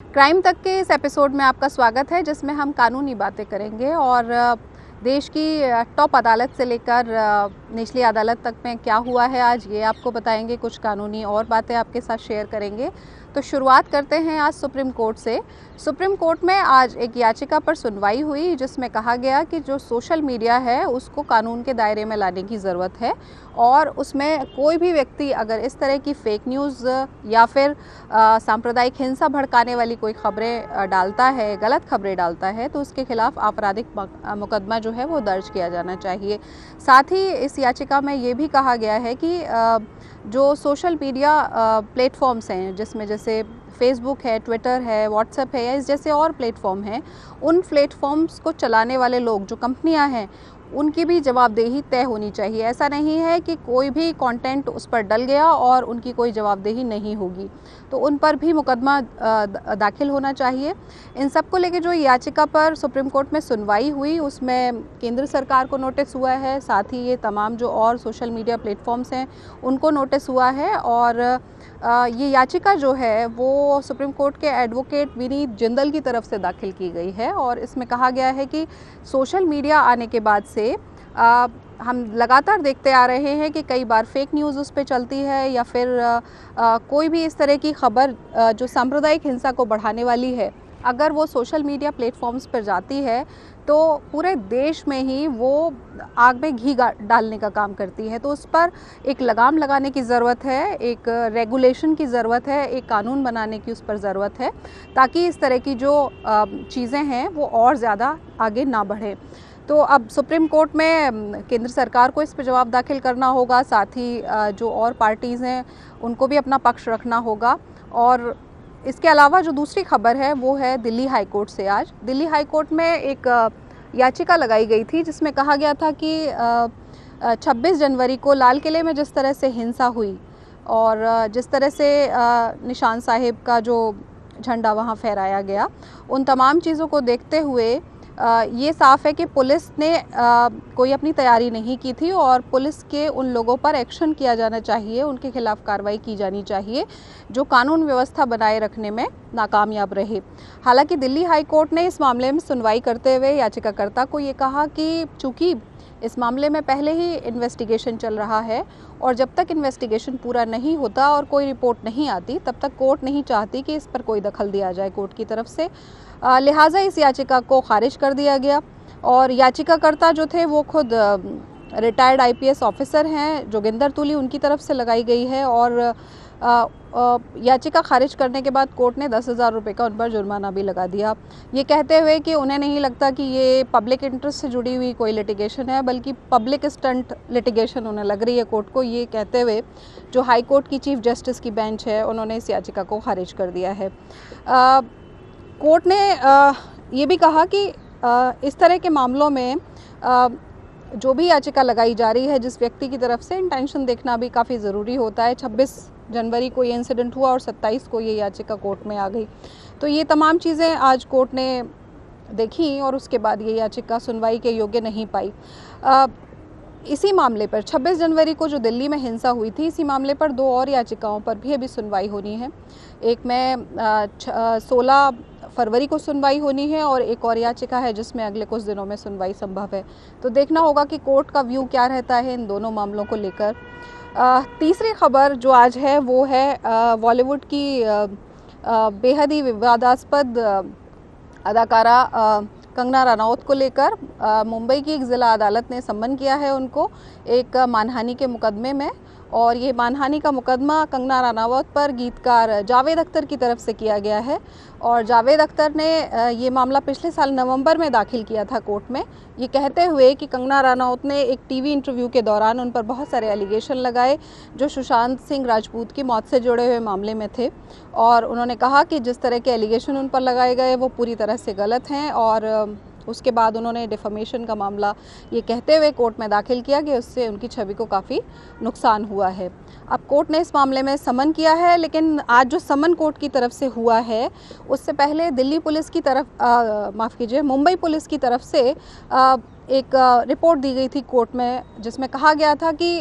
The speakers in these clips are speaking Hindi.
क्राइम तक के इस एपिसोड में आपका स्वागत है, जिसमें हम कानूनी बातें करेंगे और देश की टॉप अदालत से लेकर निचली अदालत तक में क्या हुआ है आज ये आपको बताएंगे। कुछ कानूनी और बातें आपके साथ शेयर करेंगे। तो शुरुआत करते हैं आज सुप्रीम कोर्ट से। सुप्रीम कोर्ट में आज एक याचिका पर सुनवाई हुई, जिसमें कहा गया कि जो सोशल मीडिया है उसको कानून के दायरे में लाने की ज़रूरत है और उसमें कोई भी व्यक्ति अगर इस तरह की फेक न्यूज़ या फिर सांप्रदायिक हिंसा भड़काने वाली कोई खबरें डालता है, गलत खबरें डालता है, तो उसके खिलाफ आपराधिक मुकदमा जो है वो दर्ज किया जाना चाहिए। साथ ही इस याचिका में ये भी कहा गया है कि जो सोशल मीडिया प्लेटफॉर्म्स हैं, जिसमें जैसे फेसबुक है, ट्विटर है, व्हाट्सएप है या इस जैसे और प्लेटफॉर्म हैं, उन प्लेटफॉर्म्स को चलाने वाले लोग, जो कंपनियां हैं, उनकी भी जवाबदेही तय होनी चाहिए। ऐसा नहीं है कि कोई भी कंटेंट उस पर डल गया और उनकी कोई जवाबदेही नहीं होगी, तो उन पर भी मुकदमा दाखिल होना चाहिए। इन सब को लेकर जो याचिका पर सुप्रीम कोर्ट में सुनवाई हुई, उसमें केंद्र सरकार को नोटिस हुआ है, साथ ही ये तमाम जो और सोशल मीडिया प्लेटफॉर्म्स हैं उनको नोटिस हुआ है। और ये याचिका जो है वो सुप्रीम कोर्ट के एडवोकेट विनीत जिंदल की तरफ से दाखिल की गई है और इसमें कहा गया है कि सोशल मीडिया आने के बाद से हम लगातार देखते आ रहे हैं कि कई बार फेक न्यूज़ उस पर चलती है या फिर कोई भी इस तरह की खबर जो सांप्रदायिक हिंसा को बढ़ाने वाली है, अगर वो सोशल मीडिया प्लेटफॉर्म्स पर जाती है तो पूरे देश में ही वो आग में घी डालने का काम करती है। तो उस पर एक लगाम लगाने की ज़रूरत है, एक रेगुलेशन की ज़रूरत है, एक कानून बनाने की उस पर ज़रूरत है, ताकि इस तरह की जो चीज़ें हैं वो और ज़्यादा आगे ना बढ़े। तो अब सुप्रीम कोर्ट में केंद्र सरकार को इस पर जवाब दाखिल करना होगा, साथ ही जो और पार्टीज़ हैं उनको भी अपना पक्ष रखना होगा। और इसके अलावा जो दूसरी खबर है वो है दिल्ली हाई कोर्ट से। आज दिल्ली हाई कोर्ट में एक याचिका लगाई गई थी, जिसमें कहा गया था कि 26 जनवरी को लाल किले में जिस तरह से हिंसा हुई और जिस तरह से निशान साहिब का जो झंडा वहाँ फहराया गया, उन तमाम चीज़ों को देखते हुए ये साफ है कि पुलिस ने कोई अपनी तैयारी नहीं की थी और पुलिस के उन लोगों पर एक्शन किया जाना चाहिए, उनके खिलाफ कार्रवाई की जानी चाहिए जो कानून व्यवस्था बनाए रखने में नाकामयाब रहे। हालांकि दिल्ली हाई कोर्ट ने इस मामले में सुनवाई करते हुए याचिकाकर्ता को ये कहा कि चूँकि इस मामले में पहले ही इन्वेस्टिगेशन चल रहा है और जब तक इन्वेस्टिगेशन पूरा नहीं होता और कोई रिपोर्ट नहीं आती, तब तक कोर्ट नहीं चाहती कि इस पर कोई दखल दिया जाए कोर्ट की तरफ से। लिहाजा इस याचिका को खारिज कर दिया गया और याचिकाकर्ता जो थे वो खुद रिटायर्ड आईपीएस ऑफिसर हैं, जोगिंदर तुली, उनकी तरफ से लगाई गई है। और याचिका खारिज करने के बाद कोर्ट ने 10,000 रुपये का उन पर जुर्माना भी लगा दिया, ये कहते हुए कि उन्हें नहीं लगता कि ये पब्लिक इंटरेस्ट से जुड़ी हुई कोई लिटिगेशन है, बल्कि पब्लिक स्टंट लिटिगेशन उन्हें लग रही है कोर्ट को। ये कहते हुए जो हाई कोर्ट की चीफ जस्टिस की बेंच है, उन्होंने इस याचिका को खारिज कर दिया है। कोर्ट ने ये भी कहा कि इस तरह के मामलों में जो भी याचिका लगाई जा रही है जिस व्यक्ति की तरफ से, इंटेंशन देखना भी काफ़ी ज़रूरी होता है। 26 जनवरी को ये इंसिडेंट हुआ और 27 को ये याचिका कोर्ट में आ गई, तो ये तमाम चीज़ें आज कोर्ट ने देखी और उसके बाद ये याचिका सुनवाई के योग्य नहीं पाई। इसी मामले पर 26 जनवरी को जो दिल्ली में हिंसा हुई थी, इसी मामले पर दो और याचिकाओं पर भी अभी सुनवाई होनी है। एक में 16 फरवरी को सुनवाई होनी है और एक और याचिका है जिसमें अगले कुछ दिनों में सुनवाई संभव है। तो देखना होगा कि कोर्ट का व्यू क्या रहता है इन दोनों मामलों को लेकर। तीसरी खबर जो आज है वो है बॉलीवुड की बेहद ही विवादास्पद अदाकारा कंगना रनौत को लेकर मुंबई की एक ज़िला अदालत ने सम्मन किया है उनको एक मानहानि के मुकदमे में। और ये मानहानि का मुकदमा कंगना रनौत पर गीतकार जावेद अख्तर की तरफ से किया गया है और जावेद अख्तर ने ये मामला पिछले साल नवंबर में दाखिल किया था कोर्ट में, ये कहते हुए कि कंगना रनौत ने एक टीवी इंटरव्यू के दौरान उन पर बहुत सारे एलिगेशन लगाए जो सुशांत सिंह राजपूत की मौत से जुड़े हुए मामले में थे। और उन्होंने कहा कि जिस तरह के एलिगेशन उन पर लगाए गए वो पूरी तरह से गलत हैं और उसके बाद उन्होंने डिफेमेशन का मामला ये कहते हुए कोर्ट में दाखिल किया कि उससे उनकी छवि को काफ़ी नुकसान हुआ है। अब कोर्ट ने इस मामले में समन किया है, लेकिन आज जो समन कोर्ट की तरफ से हुआ है उससे पहले दिल्ली पुलिस की तरफ मुंबई पुलिस की तरफ से एक रिपोर्ट दी गई थी कोर्ट में, जिसमें कहा गया था कि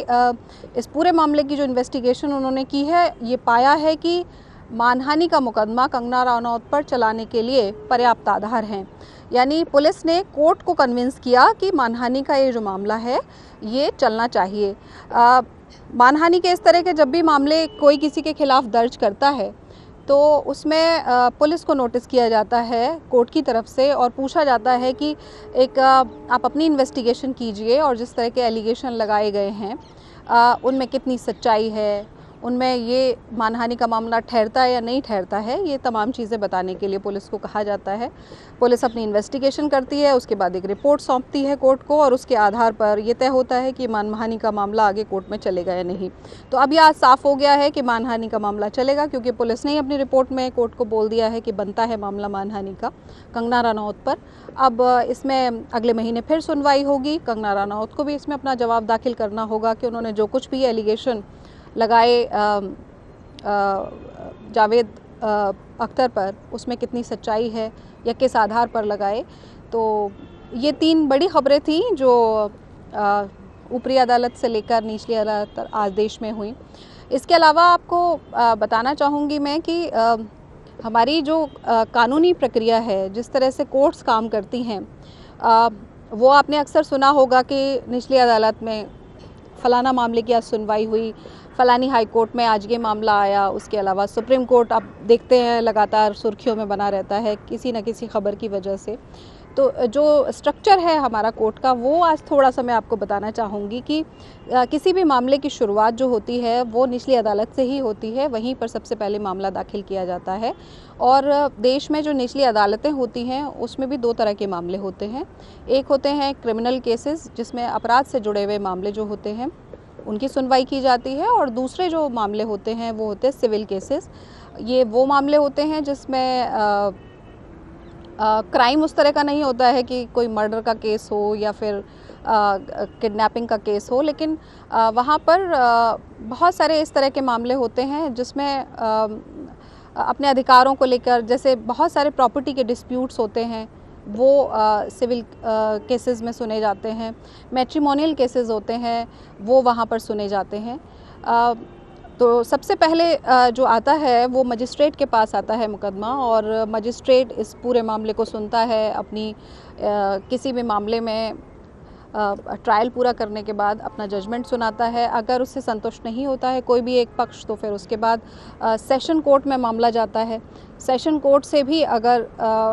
इस पूरे मामले की जो इन्वेस्टिगेशन उन्होंने की है, ये पाया है कि मानहानि का मुकदमा कंगना रनौत पर चलाने के लिए पर्याप्त आधार हैं। यानी पुलिस ने कोर्ट को कन्विंस किया कि मानहानि का ये जो मामला है ये चलना चाहिए। मानहानि के इस तरह के जब भी मामले कोई किसी के खिलाफ दर्ज करता है तो उसमें पुलिस को नोटिस किया जाता है कोर्ट की तरफ से और पूछा जाता है कि एक आप अपनी इन्वेस्टिगेशन कीजिए और जिस तरह के एलिगेशन लगाए गए हैं उनमें कितनी सच्चाई है, उनमें ये मानहानि का मामला ठहरता है या नहीं ठहरता है, ये तमाम चीज़ें बताने के लिए पुलिस को कहा जाता है। पुलिस अपनी इन्वेस्टिगेशन करती है, उसके बाद एक रिपोर्ट सौंपती है कोर्ट को और उसके आधार पर ये तय होता है कि मानहानि का मामला आगे कोर्ट में चलेगा या नहीं। तो अब यह साफ़ हो गया है कि मानहानि का मामला चलेगा, क्योंकि पुलिस ने ही अपनी रिपोर्ट में कोर्ट को बोल दिया है कि बनता है मामला मानहानि का कंगना रनौत पर। अब इसमें अगले महीने फिर सुनवाई होगी। कंगना रनौत को भी इसमें अपना जवाब दाखिल करना होगा कि उन्होंने जो कुछ भी एलिगेशन लगाए जावेद अख्तर पर उसमें कितनी सच्चाई है या किस आधार पर लगाए। तो ये 3 बड़ी खबरें थीं जो ऊपरी अदालत से लेकर निचली अदालत आदेश में हुई। इसके अलावा आपको बताना चाहूँगी मैं कि हमारी जो कानूनी प्रक्रिया है, जिस तरह से कोर्ट्स काम करती हैं, वो आपने अक्सर सुना होगा कि निचली अदालत में फ़लाना मामले की आज सुनवाई हुई, फ़लानी हाई कोर्ट में आज ये मामला आया। उसके अलावा सुप्रीम कोर्ट आप देखते हैं लगातार सुर्खियों में बना रहता है किसी न किसी खबर की वजह से। तो जो स्ट्रक्चर है हमारा कोर्ट का, वो आज थोड़ा सा मैं आपको बताना चाहूँगी कि किसी भी मामले की शुरुआत जो होती है वो निचली अदालत से ही होती है। वहीं पर सबसे पहले मामला दाखिल किया जाता है और देश में जो निचली अदालतें होती हैं उसमें भी 2 तरह के मामले होते हैं। एक होते हैं क्रिमिनल केसेस, जिसमें अपराध से जुड़े हुए मामले जो होते हैं उनकी सुनवाई की जाती है, और दूसरे जो मामले होते हैं वो होते हैं सिविल केसेस। ये वो मामले होते हैं जिसमें क्राइम उस तरह का नहीं होता है कि कोई मर्डर का केस हो या फिर किडनैपिंग का केस हो, लेकिन वहाँ पर बहुत सारे इस तरह के मामले होते हैं जिसमें अपने अधिकारों को लेकर, जैसे बहुत सारे प्रॉपर्टी के डिस्प्यूट्स होते हैं वो सिविल केसेस में सुने जाते हैं। मैट्रिमोनियल केसेस होते हैं वो वहाँ पर सुने जाते हैं। तो सबसे पहले जो आता है वो मजिस्ट्रेट के पास आता है मुकदमा, और मजिस्ट्रेट इस पूरे मामले को सुनता है। अपनी किसी भी मामले में ट्रायल पूरा करने के बाद अपना जजमेंट सुनाता है। अगर उससे संतुष्ट नहीं होता है कोई भी एक पक्ष, तो फिर उसके बाद सेशन कोर्ट में मामला जाता है। सेशन कोर्ट से भी अगर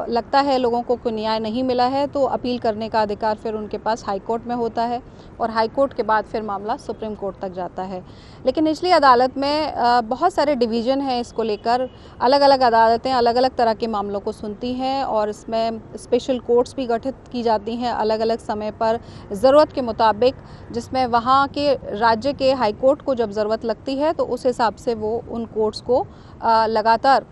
लगता है लोगों को कोई न्याय नहीं मिला है तो अपील करने का अधिकार फिर उनके पास हाई कोर्ट में होता है, और हाई कोर्ट के बाद फिर मामला सुप्रीम कोर्ट तक जाता है। लेकिन निचली अदालत में बहुत सारे डिवीज़न हैं इसको लेकर। अलग अलग अदालतें अलग अलग तरह के मामलों को सुनती हैं, और इसमें स्पेशल कोर्ट्स भी गठित की जाती हैं अलग अलग समय पर ज़रूरत के मुताबिक, जिसमें वहाँ के राज्य के हाई कोर्ट को जब ज़रूरत लगती है तो उस हिसाब से वो उन कोर्ट्स को लगातार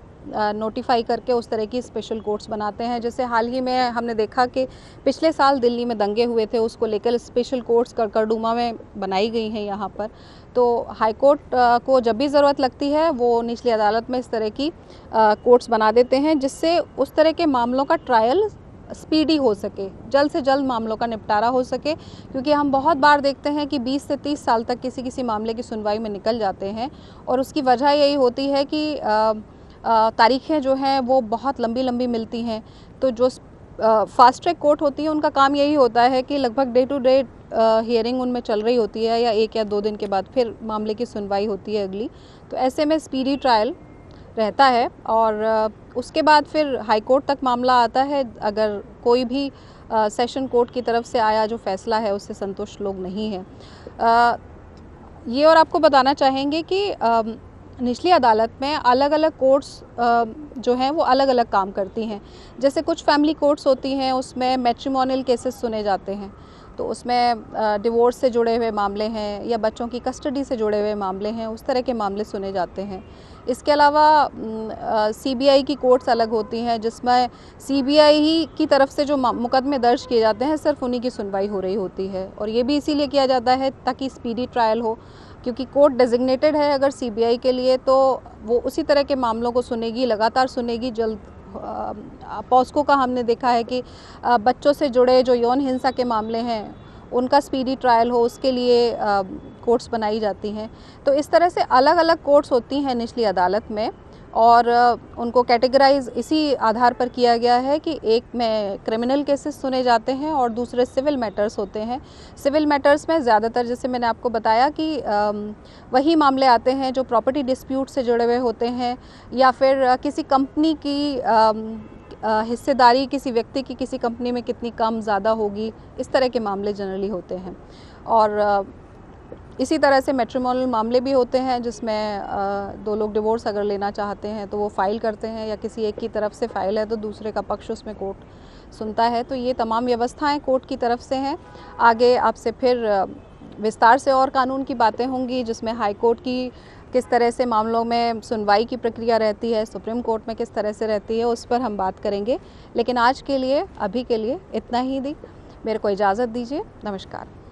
नोटिफाई करके उस तरह की स्पेशल कोर्ट्स बनाते हैं। जैसे हाल ही में हमने देखा कि पिछले साल दिल्ली में दंगे हुए थे, उसको लेकर स्पेशल कोर्ट्स करकरडुमा में बनाई गई हैं यहाँ पर। तो हाई कोर्ट को जब भी ज़रूरत लगती है वो निचली अदालत में इस तरह की कोर्ट्स बना देते हैं, जिससे उस तरह के मामलों का ट्रायल स्पीडी हो सके, जल्द से जल्द मामलों का निपटारा हो सके। क्योंकि हम बहुत बार देखते हैं कि 20 से 30 साल तक किसी किसी मामले की सुनवाई में निकल जाते हैं, और उसकी वजह यही होती है कि तारीखें जो हैं वो बहुत लंबी लंबी मिलती हैं। तो जो फास्ट ट्रैक कोर्ट होती है उनका काम यही होता है कि लगभग डे टू डे हियरिंग उनमें चल रही होती है, या 1 या 2 दिन के बाद फिर मामले की सुनवाई होती है अगली। तो ऐसे में स्पीडी ट्रायल रहता है, और उसके बाद फिर हाई कोर्ट तक मामला आता है। अगर कोई भी सेशन कोर्ट की तरफ से आया जो फैसला है उससे संतुष्ट लोग नहीं हैं। ये और आपको बताना चाहेंगे कि निचली अदालत में अलग अलग कोर्ट्स जो हैं वो अलग अलग काम करती हैं। जैसे कुछ फैमिली कोर्ट्स होती हैं, उसमें मैट्रिमोनियल केसेस सुने जाते हैं, तो उसमें डिवोर्स से जुड़े हुए मामले हैं या बच्चों की कस्टडी से जुड़े हुए मामले हैं, उस तरह के मामले सुने जाते हैं। इसके अलावा सीबीआई की कोर्ट्स अलग होती हैं, जिसमें सीबीआई ही की तरफ से जो मुकदमे दर्ज किए जाते हैं सिर्फ उन्हीं की सुनवाई हो रही होती है, और ये भी इसीलिए किया जाता है ताकि स्पीडी ट्रायल हो। क्योंकि कोर्ट डेजिग्नेटेड है अगर सीबीआई के लिए, तो वो उसी तरह के मामलों को सुनेगी, लगातार सुनेगी। जल्द पॉस्को का हमने देखा है कि बच्चों से जुड़े जो यौन हिंसा के मामले हैं उनका स्पीडी ट्रायल हो, उसके लिए कोर्ट्स बनाई जाती हैं। तो इस तरह से अलग अलग कोर्ट्स होती हैं निचली अदालत में, और उनको कैटेगराइज इसी आधार पर किया गया है कि एक में क्रिमिनल केसेस सुने जाते हैं और दूसरे सिविल मैटर्स होते हैं। सिविल मैटर्स में ज़्यादातर, जैसे मैंने आपको बताया कि वही मामले आते हैं जो प्रॉपर्टी डिस्प्यूट से जुड़े हुए होते हैं या फिर किसी कंपनी की हिस्सेदारी किसी व्यक्ति की किसी कंपनी में कितनी कम ज़्यादा होगी, इस तरह के मामले जनरली होते हैं। और इसी तरह से मैट्रिमोनियल मामले भी होते हैं जिसमें दो लोग डिवोर्स अगर लेना चाहते हैं तो वो फाइल करते हैं, या किसी एक की तरफ से फाइल है तो दूसरे का पक्ष उसमें कोर्ट सुनता है। तो ये तमाम व्यवस्थाएं कोर्ट की तरफ से हैं। आगे आपसे फिर विस्तार से और कानून की बातें होंगी, जिसमें हाई कोर्ट की किस तरह से मामलों में सुनवाई की प्रक्रिया रहती है, सुप्रीम कोर्ट में किस तरह से रहती है, उस पर हम बात करेंगे। लेकिन आज के लिए, अभी के लिए इतना ही दी। मेरे को इजाज़त दीजिए। नमस्कार।